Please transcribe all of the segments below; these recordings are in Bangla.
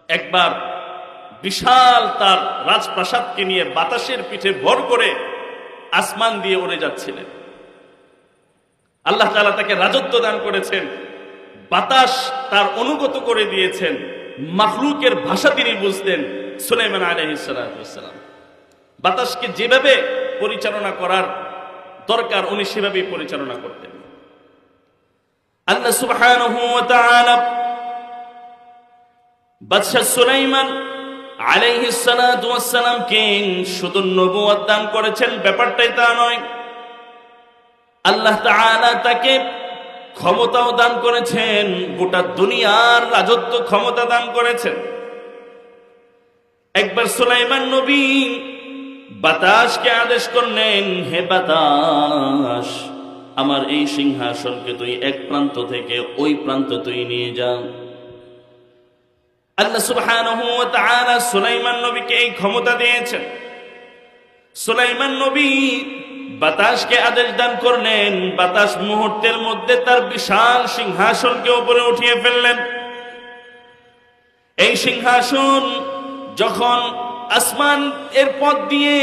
একবার বিশাল তার রাজপ্রাসাদকে নিয়ে বাতাসের পিঠে ভর করে আসমান দিয়ে উড়ে যাচ্ছিলেন। আল্লাহ তাআলা তাকে রাজত্ব দান করেছেন, বাতাস তার অনুগত করে দিয়েছেন, মাখলুকের ভাষা তিনি বুঝতেন। সুলাইমান আলাইহিস সালাম বাতাসকে যেভাবে পরিচালনা করার দরকার উনি সেভাবেই পরিচালনা করতেন। আল্লাহ সুবহানাহু ওয়া তাআলা বাদশা সুলাইমান আলাইহিস সালামকে শুধু নবুয়ত দান করেছেন, ব্যাপারটাই তা নয়। আল্লাহ তাআলা তাকে ক্ষমতাও দান করেছেন, গোটা দুনিয়ার রাজত্ব ক্ষমতা দান করেছেন। একবার সুলাইমান নবী বাতাসকে আদেশ করলেন, হে বাতাস, আমার এই সিংহাসনকে তুই এক প্রান্ত থেকে ওই প্রান্ত তুই নিয়ে যা। আল্লাহ সুবহানাহু ওয়া তাআলা সুলাইমান নবীকে এই ক্ষমতা দিয়েছেন। সুলাইমান নবী বাতাসকে আদেশ দান করলেন, বাতাস মুহূর্তের মধ্যে তার বিশাল সিংহাসনকে উপরে উঠিয়ে ফেললেন। এই সিংহাসন যখন আসমান এর পথ দিয়ে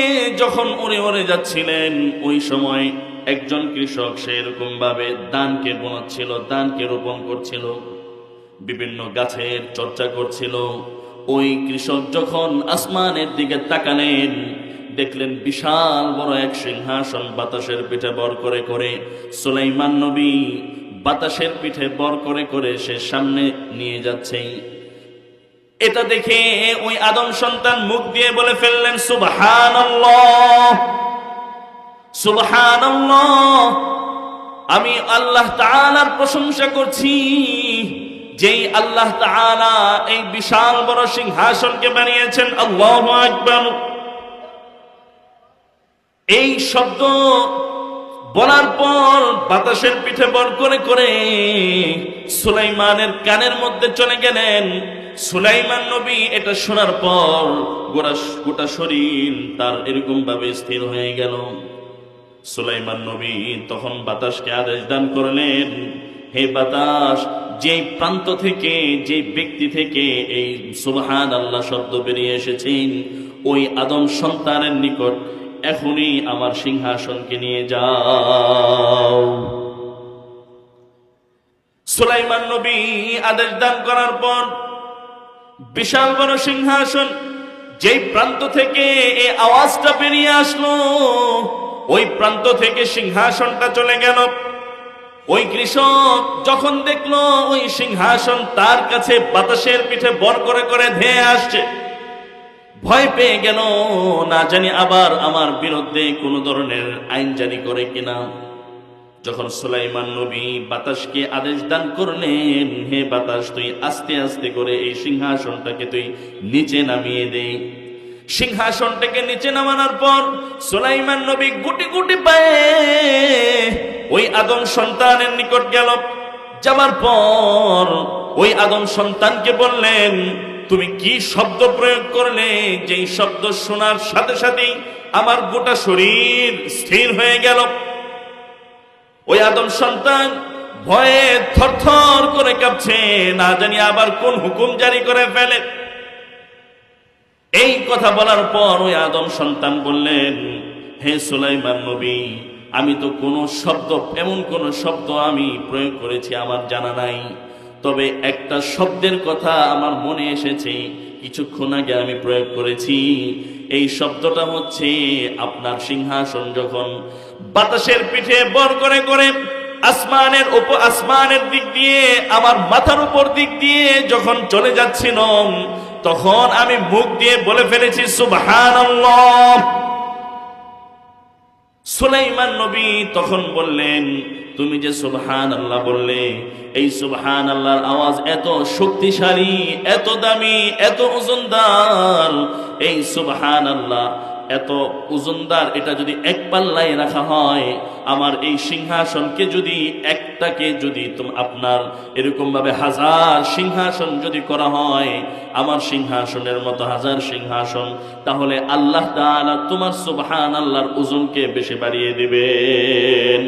যখন উড়ে উড়ে যাচ্ছিলেন, ওই সময় একজন কৃষক সেরকম ভাবে ধানকে বোনাচ্ছিল, ধানকে রোপণ করছিল, বিভিন্ন গাছের চর্চা করছিল। ওই কৃষক যখন আসমানের দিকে তাকালেন, দেখলেন বিশাল বড় এক সিংহাসন বাতাসের পিঠে বর করে করে সুলাইমান নবী বাতাসের পিঠে বর করে করে সে সামনে নিয়ে যাচ্ছে। এটা দেখে ওই আদম সন্তান মুখ দিয়ে বলে ফেললেন, সুবহানাল্লাহ, সুবহানাল্লাহ, আমি আল্লাহ তাআলার প্রশংসা করছি, যেই আল্লাহ তাআলা এই বিশাল বড় সিংহাসনকে বানিয়েছেন। আল্লাহু আকবার। এই শব্দ বলার পর বাতাসের পিঠে বর করে করে সুলাইমানের কানের মধ্যে চলে গেলেন। সুলাইমান নবী এটা শোনার পর গোটা শরীর তার এরকম ভাবে স্থির হয়ে গেল। সুলাইমান নবী তখন বাতাসকে আদেশ দান করলেন, হে বাতাস, যে প্রান্ত থেকে যে ব্যক্তি থেকে এই সুবহানাল্লাহ শব্দ বেরিয়ে এসেছেন, ওই আদম সন্তানের নিকট এখনই আমার সিংহাসনকে নিয়ে যাও। সুলাইমান নবী আদেশ দান করার পর বিশাল বড় সিংহাসন যেই প্রান্ত থেকে এই আওয়াজটা বেরিয়ে আসলো, ওই প্রান্ত থেকে সিংহাসনটা চলে গেল। ওই কৃষক যখন দেখলো ওই সিংহাসন তার কাছে বাতাসের পিঠে বর করে করে ধেয়ে আসছে, ভয় পেয়ে গেল, না জানি আবার আমার বিরুদ্ধে কোন ধরনের আইন জারি করে কিনা। যখন সুলাইমান নবী বাতাসকে আদেশ দান করলেন, হে বাতাস, তুই আস্তে আস্তে করে এই সিংহাসনটাকে তুই নিচে নামিয়ে দে। সিংহাসনটাকে নিচে নামানোর পর সুলাইমান নবী গুটি গুটি পায়ে ওই আদম সন্তানের নিকট গেল। যাবার পর ওই আদম সন্তানকে বললেন, তুমি কি শব্দ প্রয়োগ করলে, যেই শব্দ শোনার সাথে সাথেই আমার গোটা শরীর স্থির হয়ে গেল। ওই আদম সন্তান ভয়ে থরথর করে কাঁপছে, না জানি আবার কোন হুকুম জারি করে ফেলে। এই কথা বলার পর ওই আদম সন্তান বললেন, হে সুলাইমান নবী, আমি তো কোন শব্দ, এমন কোন শব্দ আমি প্রয়োগ করেছি আমার জানা নাই, তবে একটা শব্দের কথা আমার মনে এসেছে, কিছুক্ষণ আগে আমি প্রয়োগ করেছি। এই শব্দটা হচ্ছে, আপনার সিংহাসন যখন বাতাসের পিঠে বর করে করে আসমানের দিক দিয়ে আমার মাথার উপর দিক দিয়ে যখন চলে যাচ্ছিল, তখন আমি মুখ দিয়ে বলে ফেলেছি সুবহানাল্লাহ। সুলাইমান নবী তখন বললেন, তুমি যে সুবহানাল্লাহ বললে, এই সুবহানাল্লাহর আওয়াজ এত শক্তিশালী, এত দামি, এত ওজনদার, এই সুবহানাল্লাহ এত ওজনদার, এটা যদি এক পাল্লায় রাখা হয়, আমার এই সিংহাসনকে যদি একটাকে যদি আপনার এরকম ভাবে হাজার সিংহাসন যদি করা হয়, আমার সিংহাসনের মতো হাজার সিংহাসন, তাহলে আল্লাহ তাআলা তোমার সুবহানাল্লাহর ওজনকে বেশি বাড়িয়ে দিবেন।